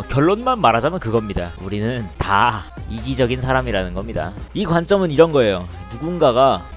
결론만 말하자면 그겁니다. 우리는 다 이기적인 사람이라는 겁니다. 이 관점은 이런 거예요. 누군가가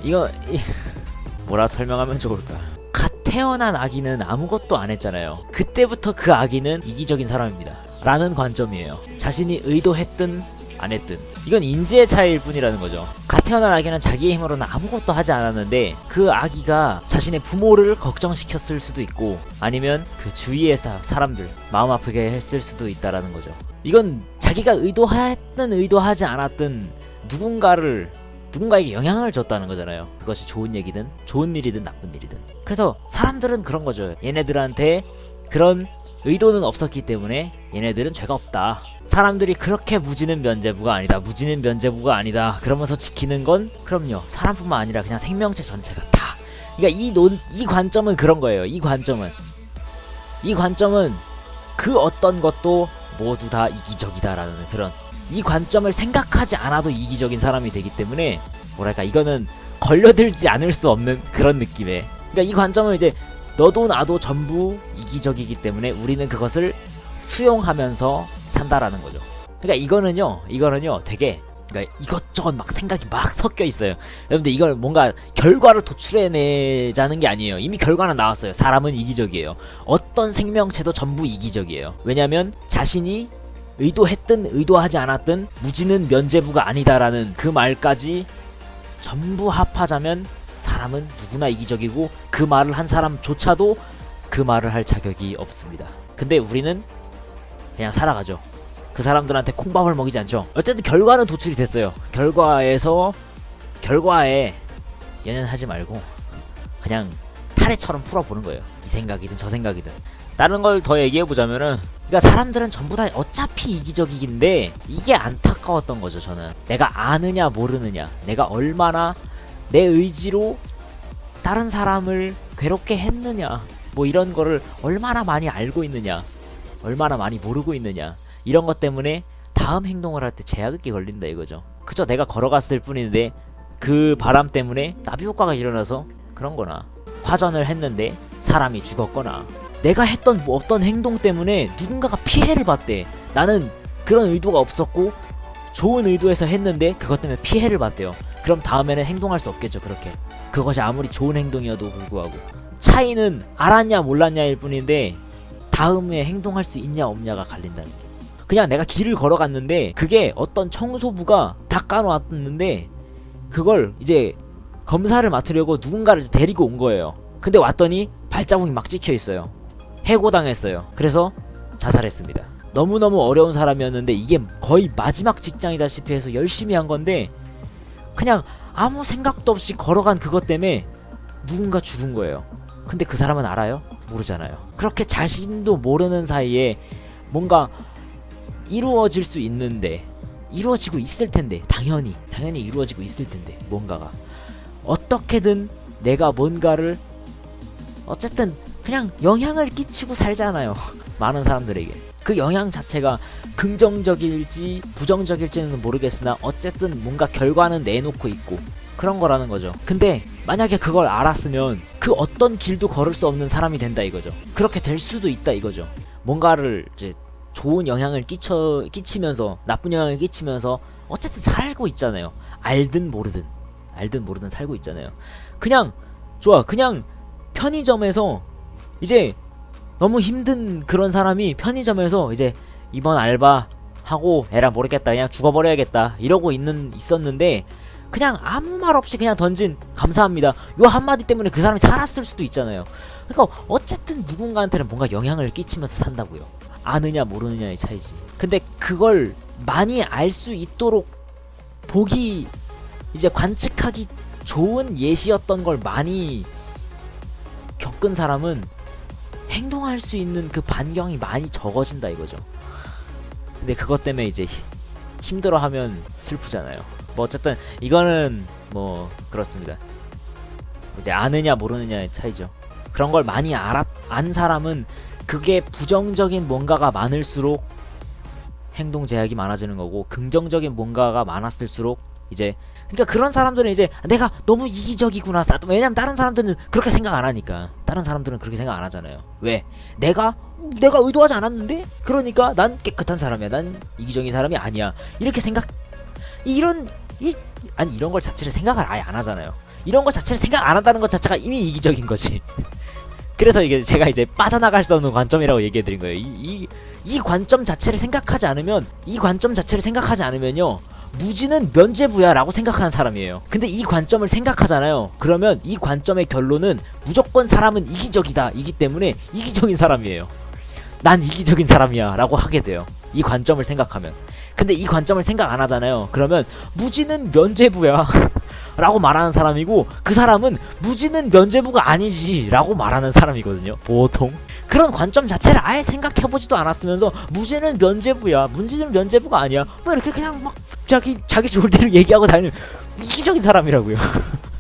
뭐라 설명하면 좋을까? 갓 태어난 아기는 아무것도 안 했잖아요. 그때부터 그 아기는 이기적인 사람입니다. 라는 관점이에요. 자신이 의도했든 안 했든. 이건 인지의 차이일 뿐이라는 거죠. 갓 태어난 아기는 자기의 힘으로는 아무것도 하지 않았는데 그 아기가 자신의 부모를 걱정시켰을 수도 있고 아니면 그 주위의 사람들 마음 아프게 했을 수도 있다라는 거죠. 이건 자기가 의도했든 의도하지 않았든 누군가에게 영향을 줬다는 거잖아요. 그것이 좋은 얘기든 좋은 일이든 나쁜 일이든. 그래서 사람들은 그런 거죠. 얘네들한테 그런 의도는 없었기 때문에 얘네들은 죄가 없다. 사람들이 그렇게 무지는 면죄부가 아니다 그러면서 지키는 건 그럼요 사람뿐만 아니라 그냥 생명체 전체가 다. 그러니까 이 관점은 그런 거예요. 이 관점은 그 어떤 것도 모두 다 이기적이다라는 그런, 이 관점을 생각하지 않아도 이기적인 사람이 되기 때문에 뭐랄까 이거는 걸려들지 않을 수 없는 그런 느낌의, 그러니까 이 관점은 이제 너도 나도 전부 이기적이기 때문에 우리는 그것을 수용하면서 산다라는 거죠. 그러니까 이거는요 되게, 그러니까 이것저것 막 생각이 막 섞여 있어요. 여러분들 이걸 뭔가 결과를 도출해내자는 게 아니에요. 이미 결과는 나왔어요. 사람은 이기적이에요. 어떤 생명체도 전부 이기적이에요. 왜냐면 자신이 의도했든 의도하지 않았든 무지는 면죄부가 아니다라는 그 말까지 전부 합하자면 사람은 누구나 이기적이고 그 말을 한 사람조차도 그 말을 할 자격이 없습니다. 근데 우리는 그냥 살아가죠. 그 사람들한테 콩밥을 먹이지 않죠. 어쨌든 결과는 도출이 됐어요. 결과에 연연하지 말고 그냥 타래처럼 풀어보는 거예요. 이 생각이든 저 생각이든. 다른 걸 더 얘기해보자면은, 그러니까 사람들은 전부 다 어차피 이기적이긴데 이게 안타까웠던 거죠. 저는 내가 아느냐 모르느냐, 내가 얼마나 내 의지로 다른 사람을 괴롭게 했느냐, 뭐 이런 거를 얼마나 많이 알고 있느냐, 얼마나 많이 모르고 있느냐, 이런 것 때문에 다음 행동을 할 때 제약이 걸린다 이거죠. 그저 내가 걸어갔을 뿐인데 그 바람 때문에 나비 효과가 일어나서 그런 거나, 화전을 했는데 사람이 죽었거나, 내가 했던 뭐 어떤 행동 때문에 누군가가 피해를 봤대. 나는 그런 의도가 없었고 좋은 의도에서 했는데 그것 때문에 피해를 봤대요. 그럼 다음에는 행동할 수 없겠죠. 그렇게 그것이 아무리 좋은 행동이어도 불구하고 차이는 알았냐 몰랐냐일 뿐인데 다음에 행동할 수 있냐 없냐가 갈린다는 게. 그냥 내가 길을 걸어갔는데 그게 어떤 청소부가 닦아놓았는데 그걸 이제 검사를 맡으려고 누군가를 데리고 온 거예요. 근데 왔더니 발자국이 막 찍혀있어요. 해고당했어요. 그래서 자살했습니다. 너무너무 어려운 사람이었는데 이게 거의 마지막 직장이다시피 해서 열심히 한 건데 그냥 아무 생각도 없이 걸어간 그것 때문에 누군가 죽은 거예요. 근데 그 사람은 알아요? 모르잖아요. 그렇게 자신도 모르는 사이에 뭔가 이루어질 수 있는데, 이루어지고 있을 텐데, 당연히 이루어지고 있을 텐데, 뭔가가 어떻게든 내가 뭔가를 어쨌든 그냥 영향을 끼치고 살잖아요. 많은 사람들에게. 그 영향 자체가 긍정적일지 부정적일지는 모르겠으나 어쨌든 뭔가 결과는 내놓고 있고 그런 거라는 거죠. 근데 만약에 그걸 알았으면 그 어떤 길도 걸을 수 없는 사람이 된다 이거죠. 그렇게 될 수도 있다 이거죠. 뭔가를 이제 좋은 영향을 끼치면서 나쁜 영향을 끼치면서 어쨌든 살고 있잖아요. 알든 모르든 살고 있잖아요. 그냥 편의점에서 이제 너무 힘든 그런 사람이 편의점에서 이제 이번 알바 하고 에라 모르겠다 그냥 죽어버려야겠다 이러고 있었는데 그냥 아무 말 없이 그냥 던진 감사합니다 요 한마디 때문에 그 사람이 살았을 수도 있잖아요. 그러니까 어쨌든 누군가한테는 뭔가 영향을 끼치면서 산다고요. 아느냐 모르느냐의 차이지. 근데 그걸 많이 알 수 있도록 보기, 이제 관측하기 좋은 예시였던 걸 많이 겪은 사람은 행동할 수 있는 그 반경이 많이 적어진다 이거죠. 근데 그것 때문에 이제 힘들어하면 슬프잖아요. 뭐 어쨌든 이거는 뭐 그렇습니다. 이제 아느냐 모르느냐의 차이죠. 그런 걸 많이 안 사람은 그게 부정적인 뭔가가 많을수록 행동 제약이 많아지는 거고 긍정적인 뭔가가 많았을수록 이제 그러니까 그런 사람들은 이제 내가 너무 이기적이구나. 왜냐면 다른 사람들은 그렇게 생각 안 하니까. 다른 사람들은 그렇게 생각 안 하잖아요. 왜? 내가 의도하지 않았는데? 그러니까 난 깨끗한 사람이야. 난 이기적인 사람이 아니야. 이렇게 생각 이런 걸 자체를 생각을 아예 안 하잖아요. 이런 것 자체를 생각 안 한다는 것 자체가 이미 이기적인 거지. 그래서 이게 제가 이제 빠져나갈 수 없는 관점이라고 얘기해 드린 거예요. 이 관점 자체를 생각하지 않으면요. 무지는 면죄부야 라고 생각하는 사람이에요. 근데 이 관점을 생각하잖아요. 그러면 이 관점의 결론은 무조건 사람은 이기적이다 이기 때문에 이기적인 사람이에요. 난 이기적인 사람이야 라고 하게 돼요. 이 관점을 생각하면. 근데 이 관점을 생각 안 하잖아요. 그러면 무지는 면죄부야 라고 말하는 사람이고, 그 사람은 무지는 면죄부가 아니지 라고 말하는 사람이거든요. 보통 그런 관점 자체를 아예 생각해보지도 않았으면서 무지는 면죄부가 아니야 뭐 이렇게 그냥 막 자기 좋을 대로 얘기하고 다니는 이기적인 사람이라고요.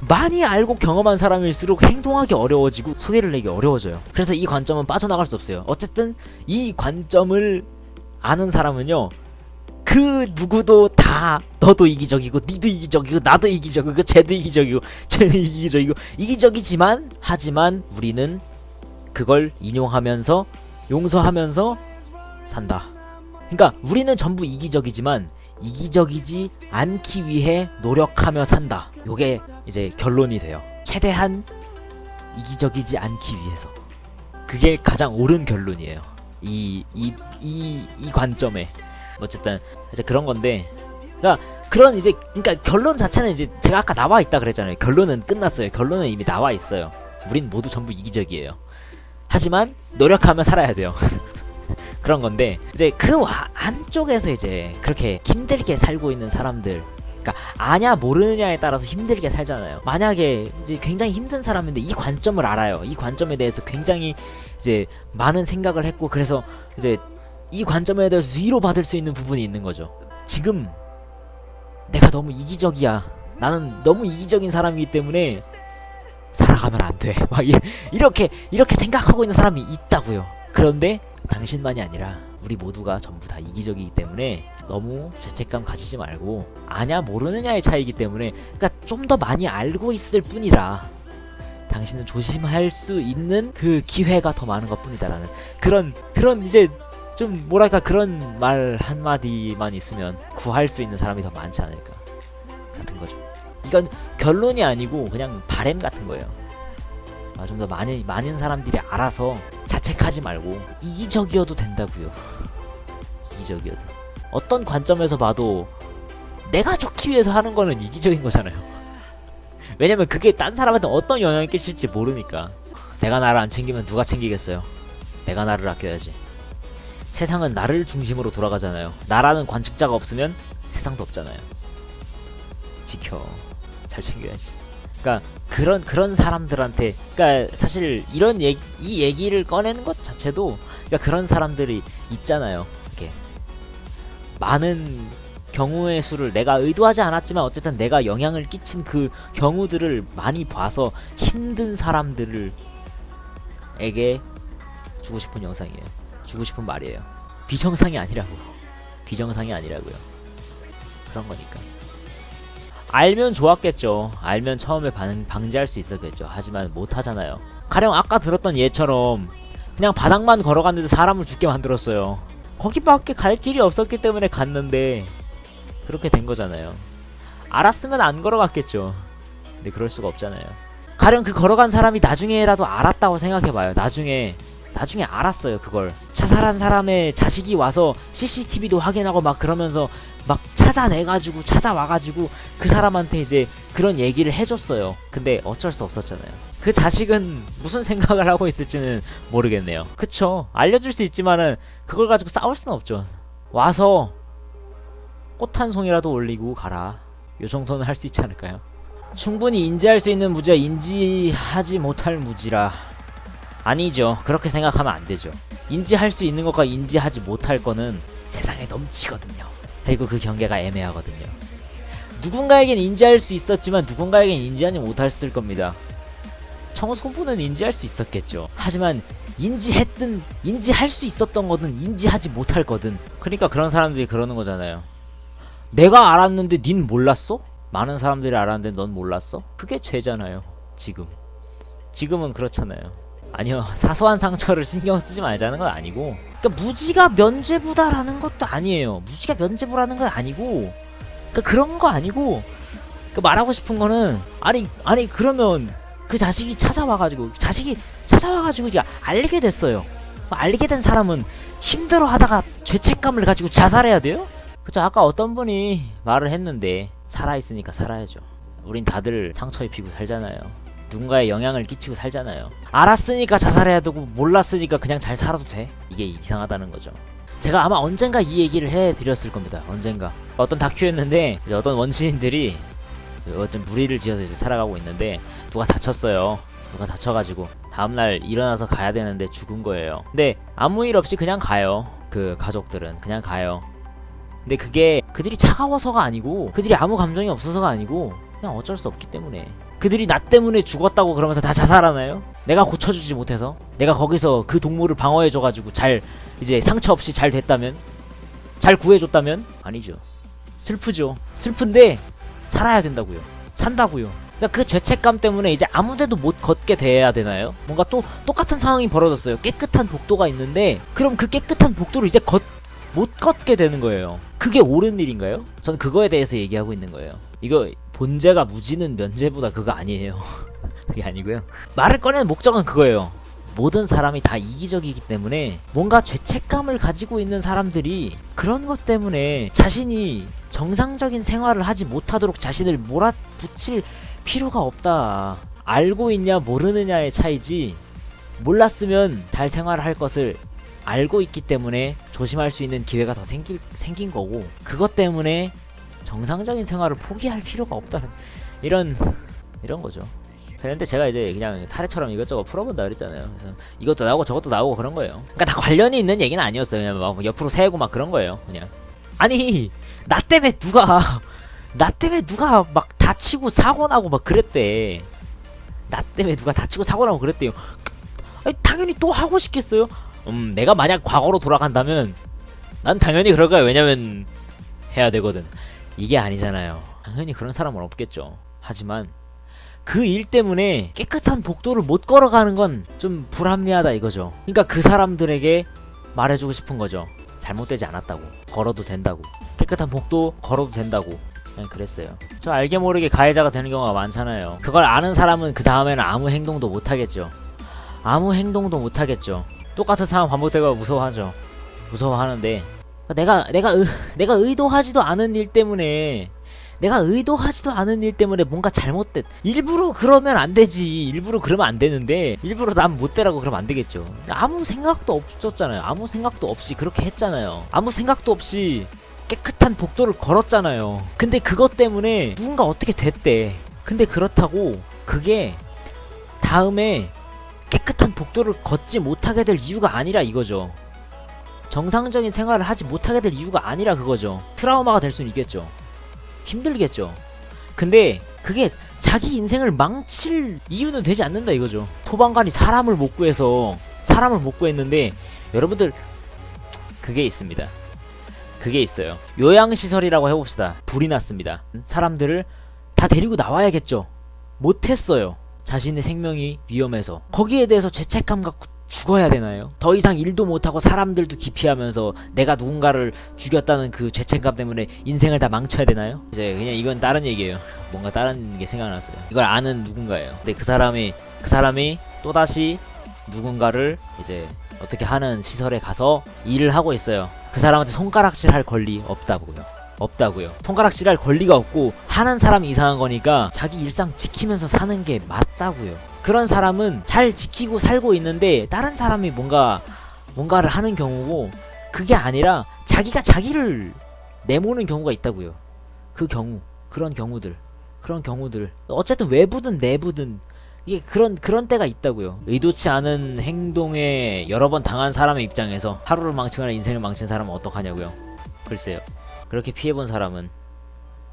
많이 알고 경험한 사람일수록 행동하기 어려워지고 소개를 내기 어려워져요. 그래서 이 관점은 빠져나갈 수 없어요. 어쨌든 이 관점을 아는 사람은요, 그 누구도 다 너도 이기적이고 니도 이기적이고 나도 이기적이고 쟤도 이기적이고 쟤도 이기적이지만 하지만 우리는 그걸 인용하면서 용서하면서 산다. 그러니까 우리는 전부 이기적이지만 이기적이지 않기 위해 노력하며 산다. 요게 이제 결론이 돼요. 최대한 이기적이지 않기 위해서. 그게 가장 옳은 결론이에요. 이 관점에. 어쨌든 이제 그런 건데, 그러니까 결론 자체는 이제 제가 아까 나와 있다 그랬잖아요. 결론은 끝났어요. 결론은 이미 나와 있어요. 우린 모두 전부 이기적이에요. 하지만 노력하며 살아야 돼요. 그런 건데, 이제 그 안쪽에서 이제 그렇게 힘들게 살고 있는 사람들, 그러니까 아냐 모르느냐에 따라서 힘들게 살잖아요. 만약에 이제 굉장히 힘든 사람인데 이 관점을 알아요. 이 관점에 대해서 굉장히 이제 많은 생각을 했고, 그래서 이제 이 관점에 대해서 위로받을 수 있는 부분이 있는 거죠. 지금 내가 너무 이기적이야. 나는 너무 이기적인 사람이기 때문에 살아가면 안 돼. 막 이렇게 생각하고 있는 사람이 있다고요. 그런데 당신만이 아니라 우리 모두가 전부 다 이기적이기 때문에 너무 죄책감 가지지 말고, 아냐 모르느냐의 차이기 때문에, 그러니까 좀 더 많이 알고 있을 뿐이라 당신은 조심할 수 있는 그 기회가 더 많은 것 뿐이다라는 그런 이제 좀 뭐랄까 그런 말 한마디만 있으면 구할 수 있는 사람이 더 많지 않을까 같은 거죠. 이건 결론이 아니고 그냥 바램 같은 거예요. 좀 더 많은 사람들이 알아서 자책하지 말고 이기적이어도 된다고요. 이기적이어도. 어떤 관점에서 봐도 내가 좋기 위해서 하는 거는 이기적인 거잖아요. 왜냐면 그게 딴 사람한테 어떤 영향을 끼칠지 모르니까. 내가 나를 안 챙기면 누가 챙기겠어요. 내가 나를 아껴야지. 세상은 나를 중심으로 돌아가잖아요. 나라는 관측자가 없으면 세상도 없잖아요. 지켜. 잘 챙겨야지. 그러니까 그런 사람들한테, 그러니까 사실 이 얘기를 꺼내는 것 자체도, 그러니까 그런 사람들이 있잖아요. 이렇게 많은 경우의 수를 내가 의도하지 않았지만 어쨌든 내가 영향을 끼친 그 경우들을 많이 봐서 힘든 사람들에게 주고 싶은 영상이에요. 주고 싶은 말이에요. 비정상이 아니라고요. 그런 거니까. 알면 좋았겠죠. 알면 처음에 방지할 수 있었겠죠. 하지만 못하잖아요. 가령 아까 들었던 예처럼 그냥 바닥만 걸어갔는데 사람을 죽게 만들었어요. 거기밖에 갈 길이 없었기 때문에 갔는데 그렇게 된 거잖아요. 알았으면 안 걸어갔겠죠. 근데 그럴 수가 없잖아요. 가령 그 걸어간 사람이 나중에라도 알았다고 생각해봐요. 나중에 알았어요. 그걸 자살한 사람의 자식이 와서 CCTV도 확인하고 막 그러면서 막 찾아와가지고 그 사람한테 이제 그런 얘기를 해줬어요. 근데 어쩔 수 없었잖아요. 그 자식은 무슨 생각을 하고 있을지는 모르겠네요. 그쵸? 알려줄 수 있지만은 그걸 가지고 싸울 수는 없죠. 와서 꽃 한 송이라도 올리고 가라. 요 정도는 할 수 있지 않을까요? 충분히 인지할 수 있는 무지와 인지하지 못할 무지라. 아니죠. 그렇게 생각하면 안 되죠. 인지할 수 있는 것과 인지하지 못할 거는 세상에 넘치거든요. 그리고 그 경계가 애매하거든요. 누군가에겐 인지할 수 있었지만 누군가에겐 인지하지 못했을 겁니다. 청소부는 인지할 수 있었겠죠. 하지만 인지할 수 있었던 거든 인지하지 못할 거든, 그러니까 그런 사람들이 그러는 거잖아요. 내가 알았는데 닌 몰랐어? 많은 사람들이 알았는데 넌 몰랐어? 그게 죄잖아요. 지금은 그렇잖아요. 아니요, 사소한 상처를 신경 쓰지 말자는 건 아니고, 그러니까 무지가 면죄부다라는 것도 아니에요. 무지가 면죄부라는 건 아니고, 그러니까 그런 거 아니고, 그 말하고 싶은 거는 아니 그러면 그 자식이 찾아와가지고 이제 알게 됐어요. 알게 된 사람은 힘들어하다가 죄책감을 가지고 자살해야 돼요? 그쵸, 아까 어떤 분이 말을 했는데 살아있으니까 살아야죠. 우린 다들 상처 입히고 살잖아요. 누군가에 영향을 끼치고 살잖아요. 알았으니까 자살해야 되고 몰랐으니까 그냥 잘 살아도 돼? 이게 이상하다는 거죠. 제가 아마 언젠가 이 얘기를 해드렸을 겁니다. 언젠가 어떤 다큐였는데 이제 어떤 원시인들이 어떤 무리를 지어서 이제 살아가고 있는데 누가 다쳤어요. 누가 다쳐가지고 다음날 일어나서 가야 되는데 죽은 거예요. 근데 아무 일 없이 그냥 가요. 그 가족들은 그냥 가요. 근데 그게 그들이 차가워서가 아니고, 그들이 아무 감정이 없어서가 아니고, 그냥 어쩔 수 없기 때문에. 그들이 나 때문에 죽었다고 그러면서 다 자살하나요? 내가 고쳐주지 못해서? 내가 거기서 그 동물을 방어해줘가지고 잘 이제 상처 없이 잘 됐다면? 잘 구해줬다면? 아니죠. 슬프죠. 슬픈데 살아야 된다고요. 산다고요. 그러니까 그 죄책감 때문에 이제 아무데도 못 걷게 돼야 되나요? 뭔가 또 똑같은 상황이 벌어졌어요. 깨끗한 복도가 있는데 그럼 그 깨끗한 복도를 이제 못 걷게 되는 거예요. 그게 옳은 일인가요? 저는 그거에 대해서 얘기하고 있는 거예요. 이거 본제가 무지는 면제보다 그거 아니에요. 그게 아니고요. 말을 꺼내는 목적은 그거예요. 모든 사람이 다 이기적이기 때문에 뭔가 죄책감을 가지고 있는 사람들이 그런 것 때문에 자신이 정상적인 생활을 하지 못하도록 자신을 몰아붙일 필요가 없다. 알고 있냐 모르느냐의 차이지, 몰랐으면 잘 생활을 할 것을 알고 있기 때문에 조심할 수 있는 기회가 더 생긴 거고, 그것 때문에 정상적인 생활을 포기할 필요가 없다는 이런 거죠. 그런데 제가 이제 그냥 타레처럼 이것저것 풀어본다 그랬잖아요. 그래서 이것도 나오고 저것도 나오고 그런 거예요. 그러니까 다 관련이 있는 얘기는 아니었어요. 그냥 막 옆으로 세고 막 그런 거예요. 그냥 아니 나 때문에 누가 막 다치고 사고 나고 막 그랬대. 나 때문에 누가 다치고 사고 나고 그랬대요. 아니, 당연히 또 하고 싶겠어요? 내가 만약 과거로 돌아간다면 난 당연히 그럴 거야. 왜냐면 해야 되거든. 이게 아니잖아요. 당연히 그런 사람은 없겠죠. 하지만 그 일 때문에 깨끗한 복도를 못 걸어가는 건 좀 불합리하다 이거죠. 그러니까 그 사람들에게 말해주고 싶은 거죠. 잘못되지 않았다고. 걸어도 된다고. 깨끗한 복도 걸어도 된다고. 그냥 그랬어요. 저 알게 모르게 가해자가 되는 경우가 많잖아요. 그걸 아는 사람은 그 다음에는 아무 행동도 못하겠죠. 똑같은 상황 반복되고 무서워하죠. 무서워하는데 내가 의도하지도 않은 일 때문에 뭔가 잘못된, 일부러 그러면 안 되지. 일부러 그러면 안 되는데 일부러 남 못되라고 그러면 안 되겠죠. 아무 생각도 없었잖아요. 아무 생각도 없이 그렇게 했잖아요. 아무 생각도 없이 깨끗한 복도를 걸었잖아요. 근데 그것 때문에 누군가 어떻게 됐대. 근데 그렇다고 그게 다음에 깨끗한 복도를 걷지 못하게 될 이유가 아니라 이거죠. 정상적인 생활을 하지 못하게 될 이유가 아니라 그거죠. 트라우마가 될 수는 있겠죠. 힘들겠죠. 근데 그게 자기 인생을 망칠 이유는 되지 않는다 이거죠. 소방관이 사람을 못 구했는데 여러분들 그게 있습니다. 그게 있어요. 요양시설이라고 해봅시다. 불이 났습니다. 사람들을 다 데리고 나와야겠죠. 못했어요. 자신의 생명이 위험해서. 거기에 대해서 죄책감 갖고 죽어야 되나요? 더 이상 일도 못하고 사람들도 기피하면서 내가 누군가를 죽였다는 그 죄책감 때문에 인생을 다 망쳐야 되나요? 이제 그냥 이건 다른 얘기예요. 뭔가 다른 게 생각났어요. 이걸 아는 누군가예요. 근데 그 사람이 또다시 누군가를 이제 어떻게 하는 시설에 가서 일을 하고 있어요. 그 사람한테 손가락질 할 권리 없다고요. 손가락질 할 권리가 없고 하는 사람이 이상한 거니까 자기 일상 지키면서 사는 게 맞다고요. 그런 사람은 잘 지키고 살고 있는데 다른 사람이 뭔가를 하는 경우고, 그게 아니라 자기가 자기를 내모는 경우가 있다고요. 그런 경우들 어쨌든 외부든 내부든 이게 그런 때가 있다고요. 의도치 않은 행동에 여러 번 당한 사람의 입장에서 하루를 망치거나 인생을 망친 사람은 어떡하냐고요. 글쎄요. 그렇게 피해본 사람은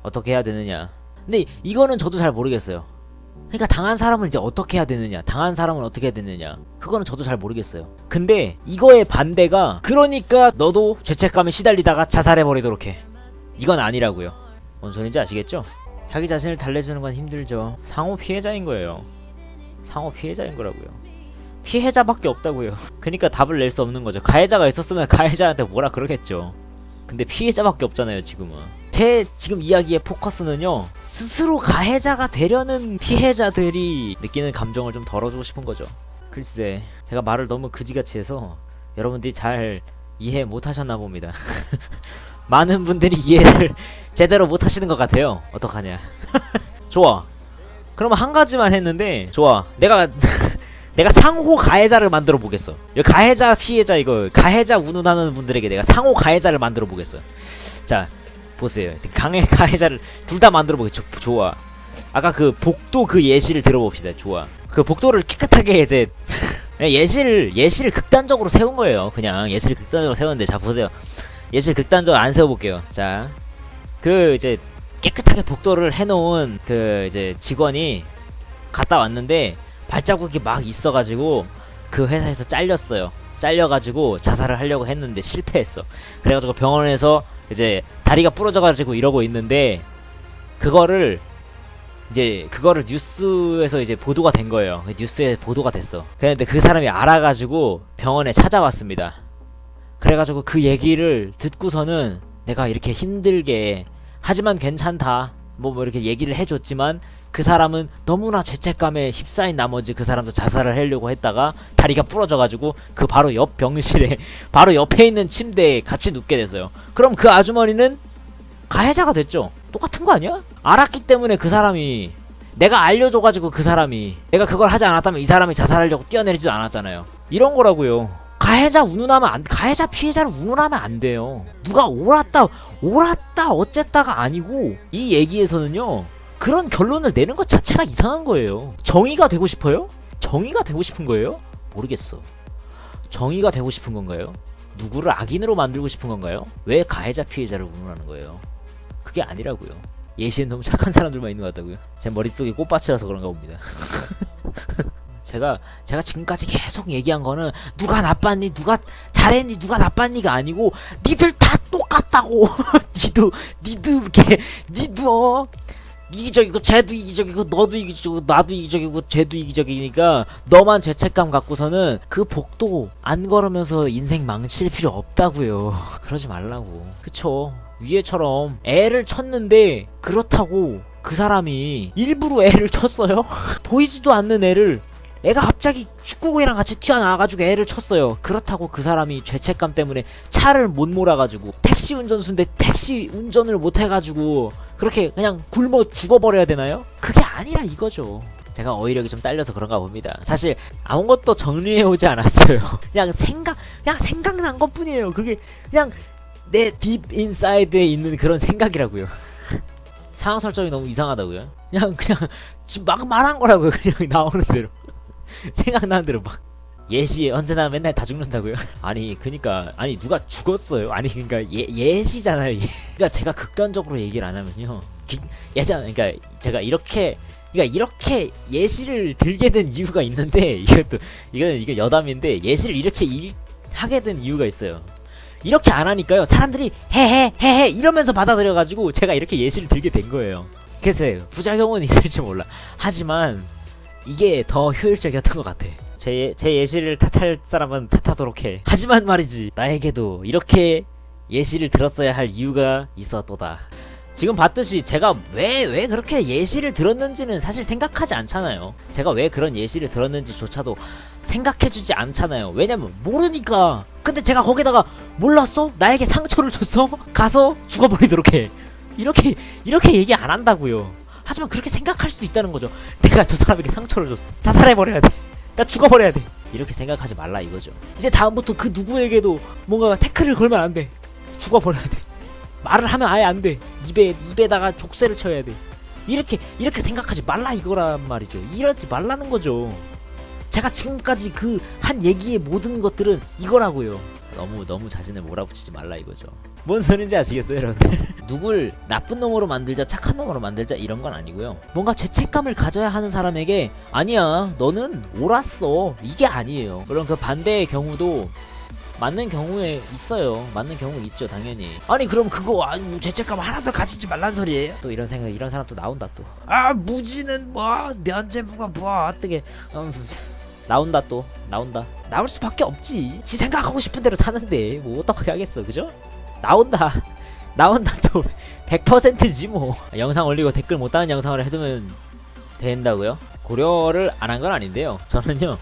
어떻게 해야 되느냐. 근데 이거는 저도 잘 모르겠어요. 그러니까 당한 사람은 이제 어떻게 해야 되느냐, 그거는 저도 잘 모르겠어요. 근데 이거의 반대가, 그러니까 너도 죄책감에 시달리다가 자살해버리도록 해, 이건 아니라고요. 뭔 소린지 아시겠죠? 자기 자신을 달래주는 건 힘들죠. 상호 피해자인 거예요. 상호 피해자인 거라고요. 피해자밖에 없다고요. 그러니까 답을 낼 수 없는 거죠. 가해자가 있었으면 가해자한테 뭐라 그러겠죠. 근데 피해자밖에 없잖아요 지금은. 제 지금 이야기의 포커스는요, 스스로 가해자가 되려는 피해자들이 느끼는 감정을 좀 덜어주고 싶은 거죠. 글쎄, 제가 말을 너무 그지같이 해서 여러분들이 잘 이해 못하셨나 봅니다. 많은 분들이 이해를 제대로 못하시는 것 같아요. 어떡하냐. 좋아, 그러면 한 가지만 했는데, 좋아, 내가 상호 가해자를 만들어 보겠어. 가해자 피해자, 이거 가해자 운운하는 분들에게 내가 상호 가해자를 만들어 보겠어. 자 보세요. 가해자를 둘 다 만들어 보겠죠. 좋아. 아까 그 복도 그 예시를 들어봅시다. 좋아. 그 복도를 깨끗하게 이제 예시를 극단적으로 세운 거예요. 그냥 예시를 극단적으로 세웠는데, 자 보세요. 예시를 극단적으로 안 세워볼게요. 자, 그 이제 깨끗하게 복도를 해놓은 그 이제 직원이 갔다 왔는데 발자국이 막 있어가지고 그 회사에서 잘렸어요. 잘려가지고 자살을 하려고 했는데 실패했어. 그래가지고 병원에서 이제 다리가 부러져가지고 이러고 있는데, 그거를 뉴스에서 이제 보도가 된 거예요. 뉴스에 보도가 됐어. 그런데 그 사람이 알아가지고 병원에 찾아왔습니다. 그래가지고 그 얘기를 듣고서는 내가 이렇게 힘들게 하지만 괜찮다 뭐 이렇게 얘기를 해줬지만, 그 사람은 너무나 죄책감에 휩싸인 나머지 그 사람도 자살을 하려고 했다가 다리가 부러져가지고 그 바로 옆 병실에 바로 옆에 있는 침대에 같이 눕게 됐어요. 그럼 그 아주머니는 가해자가 됐죠. 똑같은 거 아니야? 알았기 때문에 그 사람이, 내가 알려줘가지고 그 사람이, 내가 그걸 하지 않았다면 이 사람이 자살하려고 뛰어내리지도 않았잖아요. 이런 거라고요. 가해자 가해자 피해자를 운운하면 안 돼요. 누가 옳았다 어쨌다가 아니고, 이 얘기에서는요, 그런 결론을 내는 것 자체가 이상한 거예요. 정의가 되고 싶어요? 정의가 되고 싶은 거예요? 모르겠어. 정의가 되고 싶은 건가요? 누구를 악인으로 만들고 싶은 건가요? 왜 가해자 피해자를 운운하는 거예요? 그게 아니라고요. 예시엔 너무 착한 사람들만 있는 것 같다고요. 제 머릿속에 꽃밭이라서 그런가 봅니다. 제가 지금까지 계속 얘기한 거는 누가 나빴니, 누가 잘했니, 누가 나빴니가 아니고, 니들 다 똑같다고. 니도 이기적이고 쟤도 이기적이고 너도 이기적이고 나도 이기적이고 쟤도 이기적이니까 너만 죄책감 갖고서는 그 복도 안 걸으면서 인생 망칠 필요 없다고요. 그러지 말라고. 그쵸, 위에처럼 애를 쳤는데 그렇다고 그 사람이 일부러 애를 쳤어요? 보이지도 않는 애가 갑자기 축구공이랑 같이 튀어나와가지고 애를 쳤어요. 그렇다고 그 사람이 죄책감 때문에 차를 못 몰아가지고, 택시 운전수인데 택시 운전을 못해가지고 그렇게 그냥 굶어 죽어버려야 되나요? 그게 아니라 이거죠. 제가 어휘력이 좀 딸려서 그런가 봅니다. 사실 아무것도 정리해오지 않았어요. 그냥 생각난 것 뿐이에요. 그게 그냥 내 딥 인사이드에 있는 그런 생각이라고요. 상황 설정이 너무 이상하다고요. 그냥 지금 막 말한 거라고요. 그냥 나오는 대로. 생각나는 대로 막. 예시에 언제나 맨날 다 죽는다고요? 아니 누가 죽었어요? 아니 그러니까 예시잖아요. 그러니까 제가 극단적으로 얘기를 안 하면요, 그러니까 제가 이렇게 예시를 들게 된 이유가 있는데, 이거 여담인데, 예시를 이렇게 하게 된 이유가 있어요. 이렇게 안 하니까요, 사람들이 헤헤 이러면서 받아들여가지고 제가 이렇게 예시를 들게 된 거예요. 글쎄요, 부작용은 있을지 몰라. 하지만 이게 더 효율적이었던 것 같아. 제 예시를 탓할 사람은 탓하도록 해. 하지만 말이지, 나에게도 이렇게 예시를 들었어야 할 이유가 있었도다. 지금 봤듯이 제가 왜 그렇게 예시를 들었는지는 사실 생각하지 않잖아요. 제가 왜 그런 예시를 들었는지조차도 생각해주지 않잖아요. 왜냐면 모르니까. 근데 제가 거기다가 몰랐어? 나에게 상처를 줬어? 가서 죽어버리도록 해. 이렇게 얘기 안 한다고요. 하지만 그렇게 생각할 수도 있다는 거죠. 내가 저 사람에게 상처를 줬어. 자살해버려야 돼. 나 죽어버려야 돼. 이렇게 생각하지 말라 이거죠. 이제 다음부터 그 누구에게도 뭔가 태클을 걸면 안 돼. 죽어버려야 돼. 말을 하면 아예 안 돼. 입에다가 족쇄를 쳐야 돼. 이렇게 생각하지 말라 이거란 말이죠. 이러지 말라는 거죠. 제가 지금까지 그 한 얘기의 모든 것들은 이거라고요. 너무 자신을 몰아붙이지 말라 이거죠. 뭔 소린지 아시겠어요, 여러분들? 누굴 나쁜 놈으로 만들자, 착한 놈으로 만들자 이런 건 아니고요. 뭔가 죄책감을 가져야 하는 사람에게 아니야, 너는 옳았어, 이게 아니에요. 물론 그 반대의 경우도 맞는 경우에 있어요. 맞는 경우 있죠, 당연히. 아니 그럼 그거 뭐 죄책감 하나도 가지지 말란 소리예요? 또 이런 생각, 이런 사람 또 나온다 또. 아 무지는 뭐 면죄부가 뭐 어떻게 나온다 또. 나올 수밖에 없지. 지 생각하고 싶은 대로 사는데 뭐 어떻게 하겠어, 그죠? 나온다 또 100%지 뭐. 영상 올리고 댓글 못 다는 영상을 해두면 된다고요? 고려를 안 한 건 아닌데요. 저는요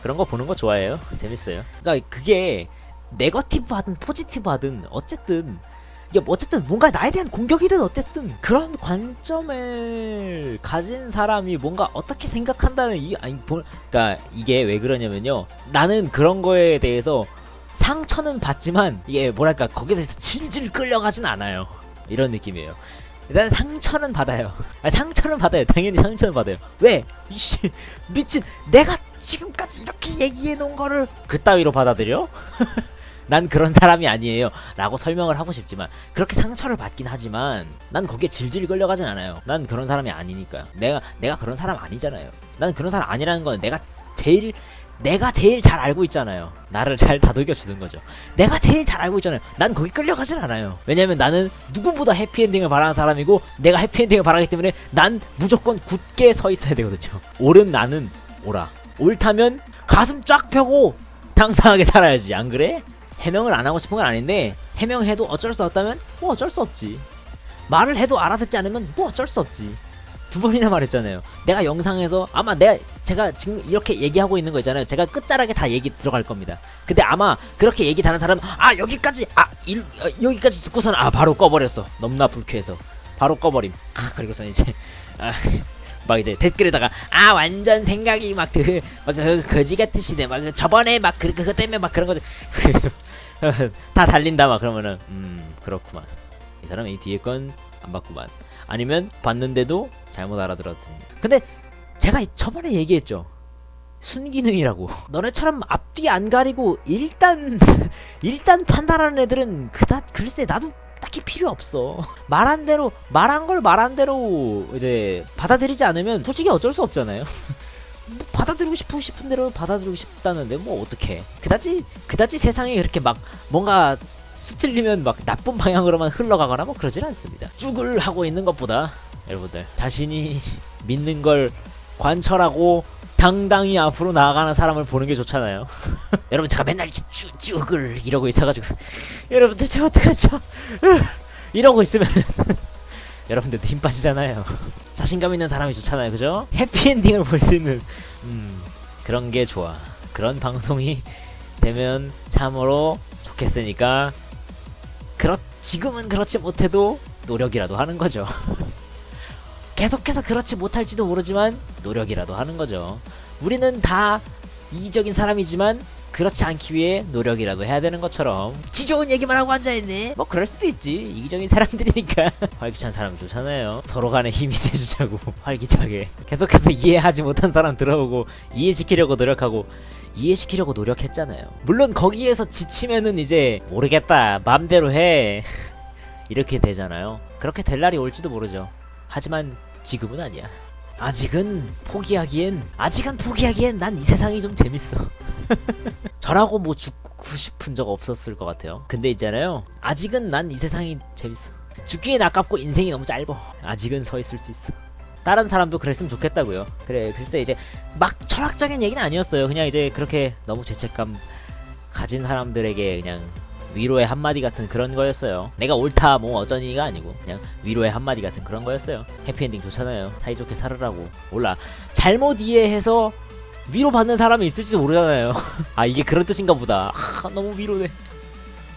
그런 거 보는 거 좋아해요. 재밌어요. 그러니까 그게 네거티브 하든 포지티브 하든 어쨌든 이게 어쨌든 뭔가 나에 대한 공격이든 어쨌든 그런 관점을 가진 사람이 뭔가 어떻게 생각한다는 그러니까 이게 왜 그러냐면요. 나는 그런 거에 대해서 상처는 받지만 이게 뭐랄까 거기서 질질 끌려가진 않아요. 이런 느낌이에요. 일단 상처는 받아요. 상처는 받아요. 당연히 상처는 받아요. 왜? 이씨 미친, 내가 지금까지 이렇게 얘기해 놓은 거를 그따위로 받아들여? 난 그런 사람이 아니에요 라고 설명을 하고 싶지만, 그렇게 상처를 받긴 하지만 난 거기에 질질 끌려가진 않아요. 난 그런 사람이 아니니까요. 내가 그런 사람 아니잖아요. 난 그런 사람 아니라는 건 내가 제일 잘 알고 있잖아요. 나를 잘 다독여 주는 거죠. 내가 제일 잘 알고 있잖아요. 난 거기 끌려가진 않아요. 왜냐면 나는 누구보다 해피엔딩을 바라는 사람이고, 내가 해피엔딩을 바라기 때문에 난 무조건 굳게 서 있어야 되거든요. 옳은 나는 옳아. 옳다면 가슴 쫙 펴고 당당하게 살아야지. 안 그래? 해명을 안 하고 싶은 건 아닌데, 해명해도 어쩔 수 없다면 뭐 어쩔 수 없지. 말을 해도 알아듣지 않으면 뭐 어쩔 수 없지. 2번이나 말했잖아요. 내가 영상에서 아마 제가 지금 이렇게 얘기하고 있는 거 있잖아요. 제가 끝자락에 다 얘기 들어갈 겁니다. 근데 아마 그렇게 얘기 다른 사람은 여기까지 여기까지 듣고선 바로 꺼버렸어. 너무나 불쾌해서 바로 꺼버림. 그리고선 이제 막 이제 댓글에다가 완전 생각이 막 거지 같으시네. 막 저번에 막 그거 때문에 막 그런 거죠. 다 달린다 막. 그러면은 그렇구만. 이 사람 이 뒤에 건 안 봤구만. 아니면 봤는데도 잘못 알아들었더니. 근데 제가 저번에 얘기했죠. 순기능이라고. 너네처럼 앞뒤 안 가리고 일단 판단하는 애들은 글쎄 나도 딱히 필요 없어. 말한 대로 이제 받아들이지 않으면 솔직히 어쩔 수 없잖아요. 뭐 받아들이고 싶은 대로 받아들이고 싶다는데 뭐 어떡해. 그다지 세상에 그렇게 막 뭔가 수틀리면 막 나쁜 방향으로만 흘러가거나 뭐 그러진 않습니다. 쭉을 하고 있는 것보다 여러분들 자신이 믿는 걸 관철하고 당당히 앞으로 나아가는 사람을 보는 게 좋잖아요. 여러분 제가 맨날 이렇게 쭉을 이러고 있어가지고 여러분들 저 어떡하죠? 이러고 있으면 여러분들도 힘 빠지잖아요. 자신감 있는 사람이 좋잖아요, 그죠? 해피엔딩을 볼 수 있는 그런 게 좋아. 그런 방송이 되면 참으로 좋겠으니까 지금은 그렇지 못해도 노력이라도 하는 거죠. 계속해서 그렇지 못할지도 모르지만 노력이라도 하는 거죠. 우리는 다 이기적인 사람이지만 그렇지 않기 위해 노력이라도 해야 되는 것처럼. 지 좋은 얘기만 하고 앉아있네. 뭐 그럴 수도 있지. 이기적인 사람들이니까. 활기찬 사람 좋잖아요. 서로 간에 힘이 돼주자고. 활기차게. 계속해서 이해하지 못한 사람 들어오고 이해시키려고 노력했잖아요. 물론 거기에서 지치면은 이제 모르겠다 맘대로 해 이렇게 되잖아요. 그렇게 될 날이 올지도 모르죠. 하지만 지금은 아니야. 아직은 포기하기엔 난 이 세상이 좀 재밌어. 저라고 뭐 죽고 싶은 적 없었을 것 같아요. 근데 있잖아요, 아직은 난 이 세상이 재밌어. 죽기엔 아깝고 인생이 너무 짧아. 아직은 서 있을 수 있어. 다른 사람도 그랬으면 좋겠다고요. 글쎄 이제 막 철학적인 얘기는 아니었어요. 그냥 이제 그렇게 너무 죄책감 가진 사람들에게 그냥 위로의 한마디 같은 그런 거였어요. 내가 옳다 뭐 어쩌니가 아니고 그냥 위로의 한마디 같은 그런 거였어요. 해피엔딩 좋잖아요. 사이좋게 살으라고. 몰라, 잘못 이해해서 위로받는 사람이 있을지도 모르잖아요. 이게 그런 뜻인가 보다. 너무 위로돼.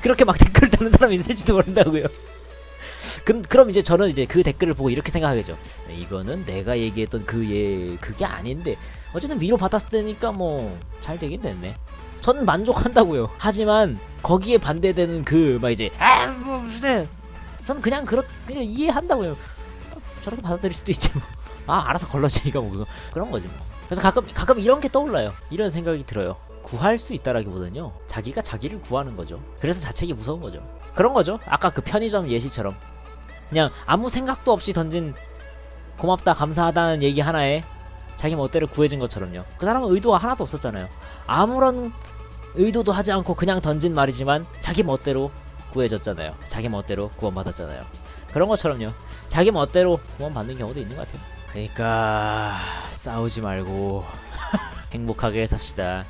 그렇게 막 댓글 다는 사람이 있을지도 모른다고요. 그럼 이제 저는 이제 그 댓글을 보고 이렇게 생각하겠죠. 이거는 내가 얘기했던 그게 아닌데 어쨌든 위로 받았을 때니까 뭐 잘 되긴 됐네. 저는 만족한다고요. 하지만 거기에 반대되는 막 이제 뭐 그래. 저는 그냥 이해한다고요. 저렇게 받아들일 수도 있지 뭐. 알아서 걸러지니까 뭐 그런 거지 뭐. 그래서 가끔 이런 게 떠올라요. 이런 생각이 들어요. 구할 수 있다라기보다는요, 자기가 자기를 구하는 거죠. 그래서 자책이 무서운 거죠. 그런 거죠. 아까 그 편의점 예시처럼 그냥 아무 생각도 없이 던진 고맙다 감사하다는 얘기 하나에 자기 멋대로 구해진 것처럼요. 그 사람은 의도가 하나도 없었잖아요. 아무런 의도도 하지 않고 그냥 던진 말이지만 자기 멋대로 구해졌잖아요. 자기 멋대로 구원받았잖아요. 그런 것처럼요. 자기 멋대로 구원받는 경우도 있는 것 같아요. 그러니까 싸우지 말고 행복하게 삽시다.